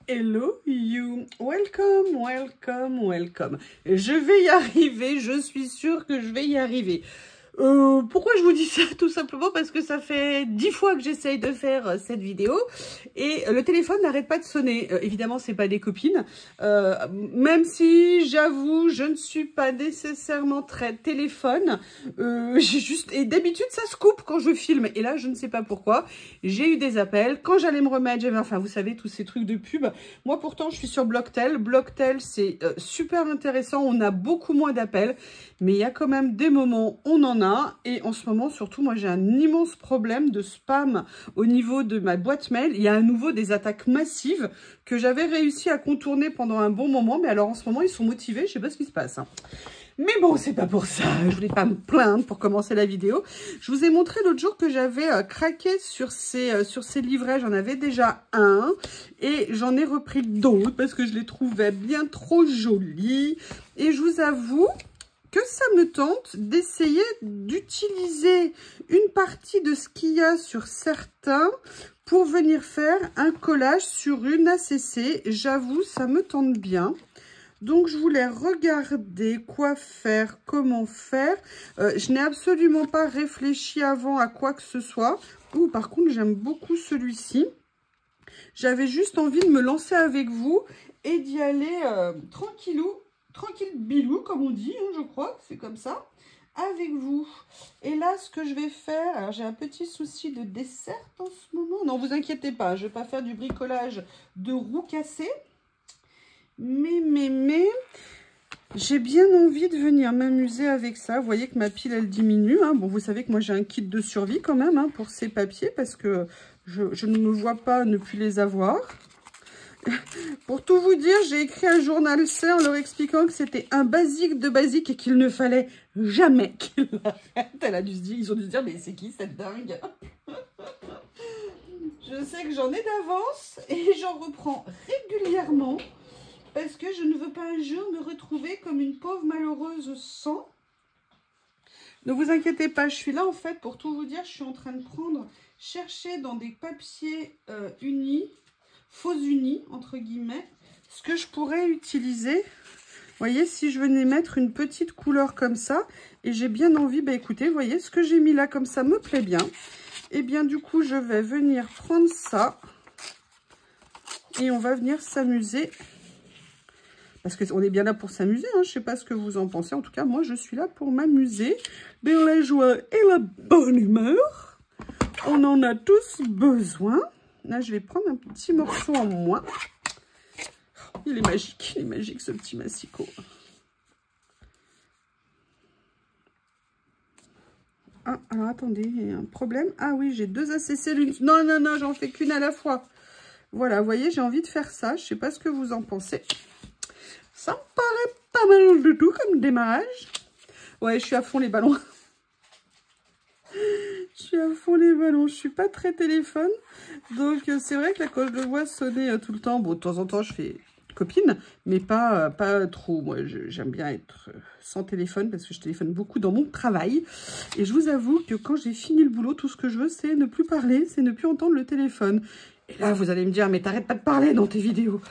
Hello you, welcome, welcome, welcome. Je vais y arriver, je suis sûre que je vais y arriver. Pourquoi je vous dis ça? Tout simplement parce que ça fait 10 fois que j'essaye de faire cette vidéo et le téléphone n'arrête pas de sonner. Évidemment, c'est pas des copines. Même si j'avoue, je ne suis pas nécessairement très téléphone. J'ai juste et d'habitude ça se coupe quand je filme. Et là, je ne sais pas pourquoi. J'ai eu des appels. Quand j'allais me remettre, j'avais, enfin, vous savez, tous ces trucs de pub. Moi, pourtant, je suis sur Blocktel. Blocktel, c'est super intéressant. On a beaucoup moins d'appels, mais il y a quand même des moments, on en a. Et en ce moment, surtout, moi, j'ai un immense problème de spam au niveau de ma boîte mail. Il y a à nouveau des attaques massives que j'avais réussi à contourner pendant un bon moment. Mais alors, en ce moment, ils sont motivés. Je sais pas ce qui se passe. Mais bon, c'est pas pour ça. Je voulais pas me plaindre pour commencer la vidéo. Je vous ai montré l'autre jour que j'avais craqué sur ces livrets. J'en avais déjà un. Et j'en ai repris d'autres parce que je les trouvais bien trop jolis. Et je vous avoue que ça me tente d'essayer d'utiliser une partie de ce qu'il y a sur certains pour venir faire un collage sur une ACC. J'avoue, ça me tente bien. Donc, je voulais regarder quoi faire, comment faire. Je n'ai absolument pas réfléchi avant à quoi que ce soit. Ouh, par contre, j'aime beaucoup celui-ci. J'avais juste envie de me lancer avec vous et d'y aller tranquillou. Tranquille bilou, comme on dit, hein, je crois, c'est comme ça, avec vous. Et là, ce que je vais faire, alors j'ai un petit souci de dessert en ce moment. Non, vous inquiétez pas, je ne vais pas faire du bricolage de roues cassées. Mais, j'ai bien envie de venir m'amuser avec ça. Vous voyez que ma pile, elle diminue. Hein. Bon, vous savez que moi, j'ai un kit de survie quand même hein, pour ces papiers parce que je ne me vois pas ne plus les avoir. Pour tout vous dire, j'ai écrit un journal C en leur expliquant que c'était un basique de basique et qu'il ne fallait jamais qu'ils l'arrêtent. Elle a dû se dire, ils ont dû se dire, mais c'est qui cette dingue? Je sais que j'en ai d'avance et j'en reprends régulièrement parce que je ne veux pas un jour me retrouver comme une pauvre malheureuse sans. Ne vous inquiétez pas, je suis là en fait, pour tout vous dire, je suis en train de chercher dans des papiers unis, faux unis, entre guillemets, ce que je pourrais utiliser. Vous voyez, si je venais mettre une petite couleur comme ça, et j'ai bien envie, bah écoutez, vous voyez, ce que j'ai mis là comme ça me plaît bien. Et bien du coup, je vais venir prendre ça, et on va venir s'amuser. Parce qu'on est bien là pour s'amuser, hein. Je ne sais pas ce que vous en pensez. En tout cas, moi, je suis là pour m'amuser. Dans la joie et la bonne humeur. On en a tous besoin. Là, je vais prendre un petit morceau en moins. Il est magique ce petit massicot. Ah, alors attendez, il y a un problème. Ah oui, j'ai deux ACC l'une. Non, non, non, j'en fais qu'une à la fois. Voilà, vous voyez, j'ai envie de faire ça. Je ne sais pas ce que vous en pensez. Ça me paraît pas mal du tout comme démarrage. Ouais, je suis à fond les ballons. Je suis à fond les ballons. Je suis pas très téléphone. Donc, c'est vrai que là, quand je le vois sonner tout le temps, bon, de temps en temps, je fais copine, mais pas trop. Moi, j'aime bien être sans téléphone parce que je téléphone beaucoup dans mon travail. Et je vous avoue que quand j'ai fini le boulot, tout ce que je veux, c'est ne plus parler, c'est ne plus entendre le téléphone. Et là, vous allez me dire, mais t'arrêtes pas de parler dans tes vidéos.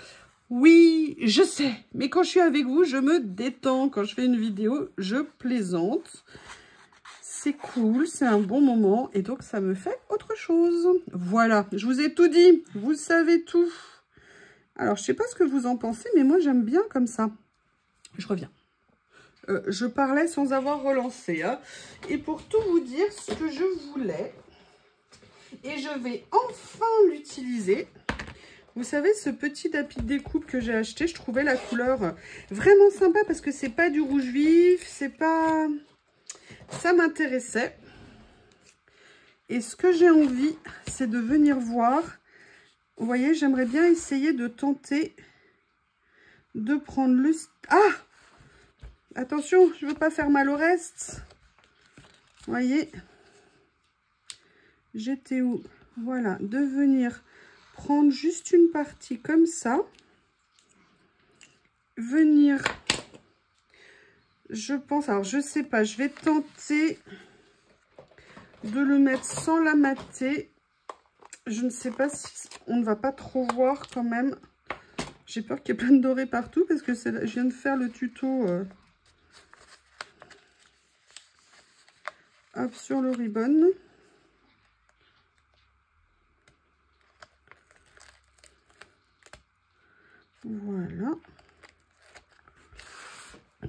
Oui, je sais, mais quand je suis avec vous, je me détends. Quand je fais une vidéo, je plaisante. C'est cool, c'est un bon moment et donc ça me fait autre chose. Voilà, je vous ai tout dit, vous savez tout. Alors, je ne sais pas ce que vous en pensez, mais moi, j'aime bien comme ça. Je reviens. Je parlais sans avoir relancé. Hein. Et pour tout vous dire, ce que je voulais, et je vais enfin l'utiliser. Vous savez, ce petit tapis de découpe que j'ai acheté, je trouvais la couleur vraiment sympa parce que c'est pas du rouge vif, c'est pas... Ça m'intéressait. Et ce que j'ai envie, c'est de venir voir. Vous voyez, j'aimerais bien essayer de tenter de prendre le... Ah! Attention, je ne veux pas faire mal au reste. Vous voyez, j'étais où? Voilà, de venir... prendre juste une partie comme ça, venir, je pense, alors je sais pas, je vais tenter de le mettre sans la mater, je ne sais pas si on ne va pas trop voir quand même, J'ai peur qu'il y ait plein de dorés partout parce que je viens de faire le tuto hop, sur le ribbon. Voilà.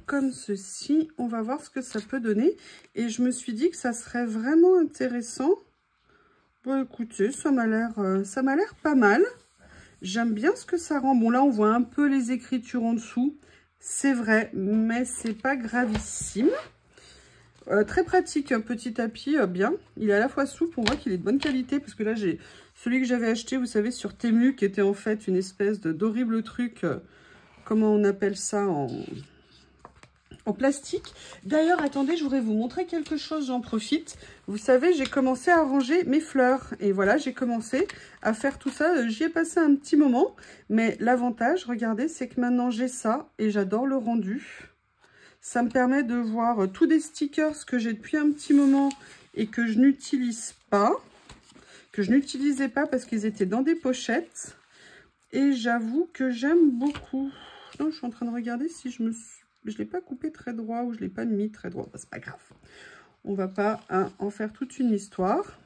Comme ceci, on va voir ce que ça peut donner. Et je me suis dit que ça serait vraiment intéressant. Bon, écoutez, ça m'a l'air pas mal. J'aime bien ce que ça rend. Bon, là, on voit un peu les écritures en dessous. C'est vrai, mais c'est pas gravissime. Très pratique, un petit tapis, bien. Il est à la fois souple, on voit qu'il est de bonne qualité. Parce que là, j'ai celui que j'avais acheté, vous savez, sur Temu, qui était en fait une espèce d'horrible truc. Comment on appelle ça en plastique. D'ailleurs, attendez, je voudrais vous montrer quelque chose, j'en profite. Vous savez, j'ai commencé à ranger mes fleurs. Et voilà, j'ai commencé à faire tout ça. J'y ai passé un petit moment. Mais l'avantage, regardez, c'est que maintenant j'ai ça. Et j'adore le rendu. Ça me permet de voir tous des stickers que j'ai depuis un petit moment et que je n'utilise pas. Que je n'utilisais pas parce qu'ils étaient dans des pochettes. Et j'avoue que j'aime beaucoup. Non, je suis en train de regarder si je ne l'ai pas coupé très droit ou je ne l'ai pas mis très droit. Bah, c'est pas grave. On ne va pas en faire toute une histoire.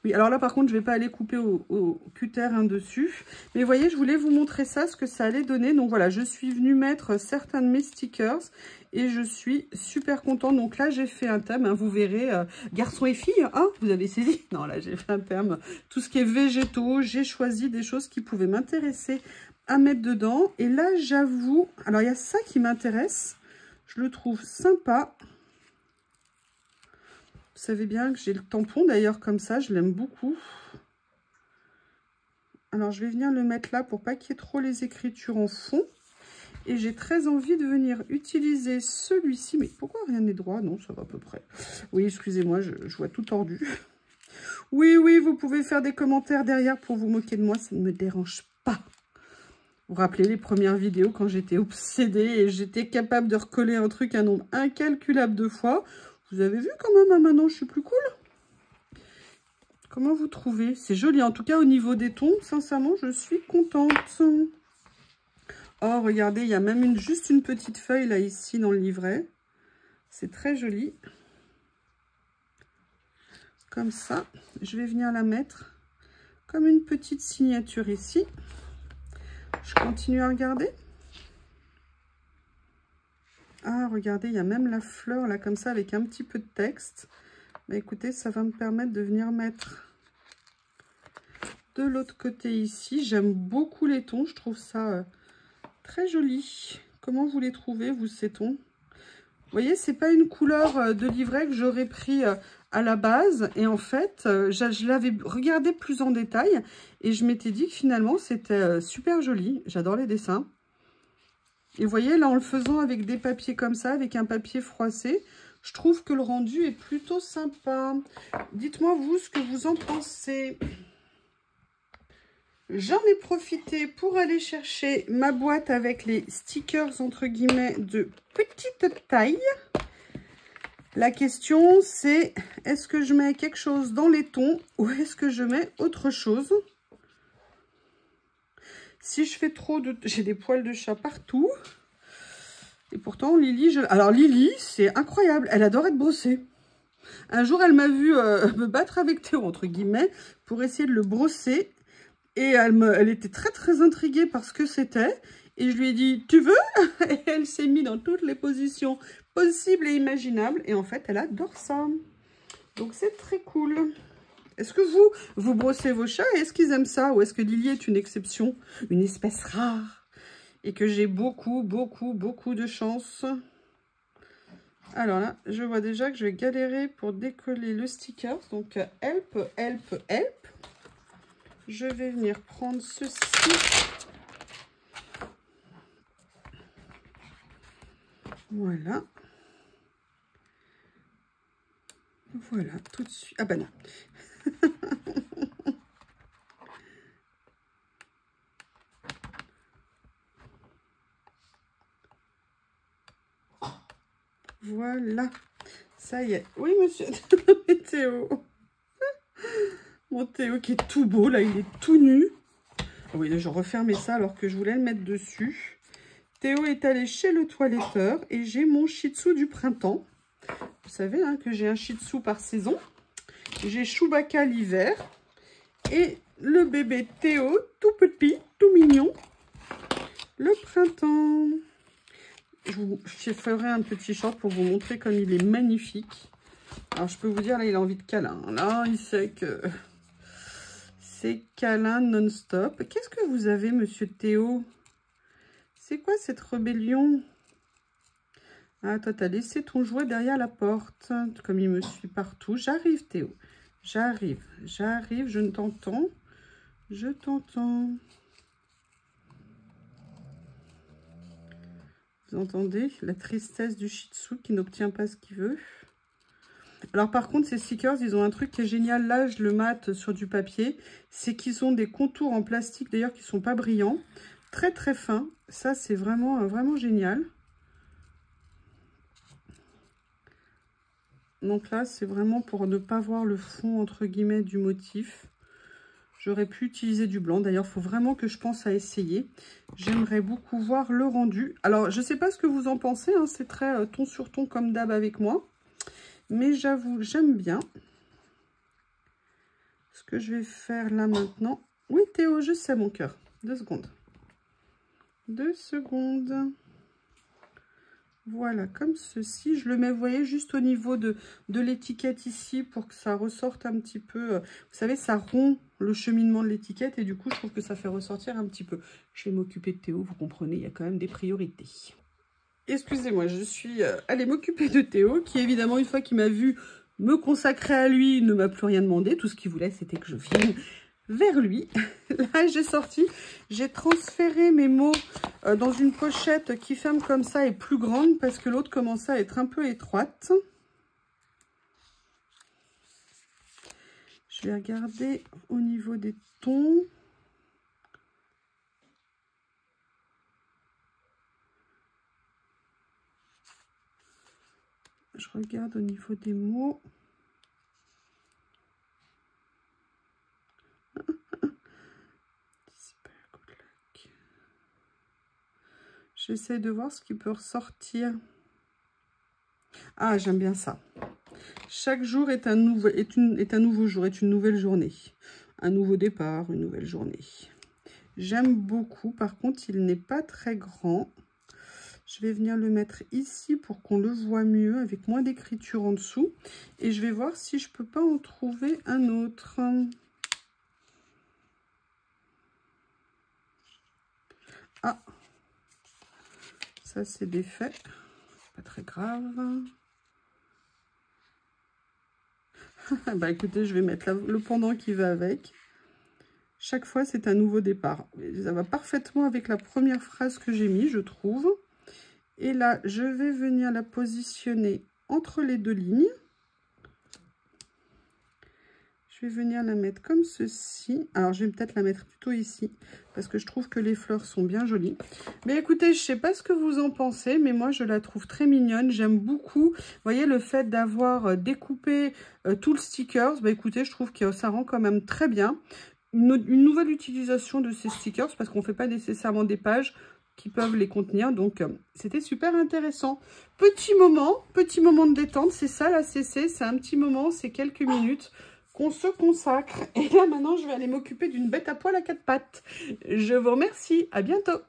Oui, alors là, par contre, je ne vais pas aller couper au cutter dessus. Mais vous voyez, je voulais vous montrer ça, ce que ça allait donner. Donc voilà, je suis venue mettre certains de mes stickers et je suis super contente. Donc là, j'ai fait un thème, hein, vous verrez, garçons et filles, hein, vous avez saisi? Non, là, j'ai fait un thème, tout ce qui est végétaux. J'ai choisi des choses qui pouvaient m'intéresser à mettre dedans. Et là, j'avoue, alors il y a ça qui m'intéresse. Je le trouve sympa. Vous savez bien que j'ai le tampon d'ailleurs comme ça, je l'aime beaucoup. Alors je vais venir le mettre là pour pas qu'il y ait trop les écritures en fond. Et j'ai très envie de venir utiliser celui-ci. Mais pourquoi rien n'est droit? Non, ça va à peu près. Oui, excusez-moi, je vois tout tordu. Oui, oui, vous pouvez faire des commentaires derrière pour vous moquer de moi, ça ne me dérange pas. Vous vous rappelez les premières vidéos quand j'étais obsédée et j'étais capable de recoller un truc un nombre incalculable de fois. Vous avez vu quand même, hein, maintenant je suis plus cool. Comment vous trouvez? C'est joli, en tout cas au niveau des tons, sincèrement je suis contente. Oh regardez, il y a même juste une petite feuille là ici dans le livret. C'est très joli. Comme ça, je vais venir la mettre comme une petite signature ici. Je continue à regarder. Ah, regardez, il y a même la fleur, là, comme ça, avec un petit peu de texte. Bah, écoutez, ça va me permettre de venir mettre de l'autre côté ici. J'aime beaucoup les tons, je trouve ça très joli. Comment vous les trouvez, vous, ces tons? Vous voyez, c'est pas une couleur de livret que j'aurais pris à la base. Et en fait, je l'avais regardé plus en détail. Et je m'étais dit que finalement, c'était super joli. J'adore les dessins. Et vous voyez, là, en le faisant avec des papiers comme ça, avec un papier froissé, je trouve que le rendu est plutôt sympa. Dites-moi, vous, ce que vous en pensez. J'en ai profité pour aller chercher ma boîte avec les stickers, entre guillemets, de petite taille. La question, c'est, est-ce que je mets quelque chose dans les tons ou est-ce que je mets autre chose? Si je fais trop de... J'ai des poils de chat partout. Et pourtant, Lily... Alors, Lily, c'est incroyable. Elle adore être brossée. Un jour, elle m'a vu me battre avec Théo, entre guillemets, pour essayer de le brosser. Et elle était très, très intriguée par ce que c'était. Et je lui ai dit, tu veux? Et elle s'est mise dans toutes les positions possibles et imaginables. Et en fait, elle adore ça. Donc, c'est très cool. Est-ce que vous brossez vos chats et est-ce qu'ils aiment ça? Ou est-ce que Lily est une exception, une espèce rare? Et que j'ai beaucoup de chance. Alors là, je vois déjà que je vais galérer pour décoller le sticker. Donc, help, help, help. Je vais venir prendre ceci. Voilà. Voilà, tout de suite. Ah bah non. Voilà. Ça y est. Oui, monsieur. Théo. Mon Théo qui est tout beau, là, il est tout nu. Oui, je refermais ça alors que je voulais le mettre dessus. Théo est allé chez le toiletteur et j'ai mon Shih Tzu du printemps. Vous savez hein, que j'ai un Shih Tzu par saison. J'ai Chewbacca l'hiver et le bébé Théo, tout petit, tout mignon, le printemps. Je ferai un petit short pour vous montrer comme il est magnifique. Alors, je peux vous dire, là, il a envie de câlin. Là, il sait que c'est câlin non-stop. Qu'est-ce que vous avez, monsieur Théo? C'est quoi cette rébellion? Ah, toi, t'as laissé ton jouet derrière la porte. Comme il me suit partout. J'arrive, Théo. J'arrive. J'arrive. Je t'entends. Je t'entends. Vous entendez la tristesse du Shih Tzu qui n'obtient pas ce qu'il veut. Alors par contre, ces stickers, ils ont un truc qui est génial. Là, je le mate sur du papier. C'est qu'ils ont des contours en plastique, d'ailleurs, qui ne sont pas brillants. Très, très fins. Ça, c'est vraiment, vraiment génial. Donc là, c'est vraiment pour ne pas voir le fond, entre guillemets, du motif. J'aurais pu utiliser du blanc. D'ailleurs, il faut vraiment que je pense à essayer. J'aimerais beaucoup voir le rendu. Alors, je ne sais pas ce que vous en pensez. Hein, c'est très ton sur ton comme d'hab avec moi. Mais j'avoue, j'aime bien. Ce que je vais faire là maintenant. Oui, Théo, je sais, mon cœur. 2 secondes. 2 secondes. Voilà, comme ceci. Je le mets, vous voyez, juste au niveau de l'étiquette ici pour que ça ressorte un petit peu. Vous savez, ça rompt le cheminement de l'étiquette et du coup, je trouve que ça fait ressortir un petit peu. Je vais m'occuper de Théo, vous comprenez, il y a quand même des priorités. Excusez-moi, je suis allée m'occuper de Théo, qui évidemment, une fois qu'il m'a vu me consacrer à lui, ne m'a plus rien demandé. Tout ce qu'il voulait, c'était que je vienne vers lui. Là, j'ai sorti, j'ai transféré mes mots dans une pochette qui ferme comme ça et plus grande parce que l'autre commençait à être un peu étroite. Je vais regarder au niveau des tons. Je regarde au niveau des mots. J'essaie de voir ce qui peut ressortir. Ah, j'aime bien ça. Chaque jour est un nouveau jour, est une nouvelle journée. Un nouveau départ, une nouvelle journée. J'aime beaucoup. Par contre, il n'est pas très grand. Je vais venir le mettre ici pour qu'on le voit mieux, avec moins d'écriture en dessous. Et je vais voir si je peux pas en trouver un autre. Ah, ça c'est défait. Pas très grave. Bah écoutez, je vais mettre le pendant qui va avec. Chaque fois, c'est un nouveau départ. Ça va parfaitement avec la première phrase que j'ai mis, je trouve. Et là, je vais venir la positionner entre les 2 lignes. Je vais venir la mettre comme ceci. Alors, je vais peut-être la mettre plutôt ici, parce que je trouve que les fleurs sont bien jolies. Mais écoutez, je ne sais pas ce que vous en pensez, mais moi, je la trouve très mignonne. J'aime beaucoup. Vous voyez, le fait d'avoir découpé tout le stickers, bah, écoutez, je trouve que ça rend quand même très bien. Une nouvelle utilisation de ces stickers, parce qu'on ne fait pas nécessairement des pages qui peuvent les contenir. Donc, c'était super intéressant. Petit moment de détente. C'est ça, la CC. C'est un petit moment, c'est quelques minutes qu'on se consacre. Et là, maintenant, je vais aller m'occuper d'une bête à poil à 4 pattes. Je vous remercie. À bientôt.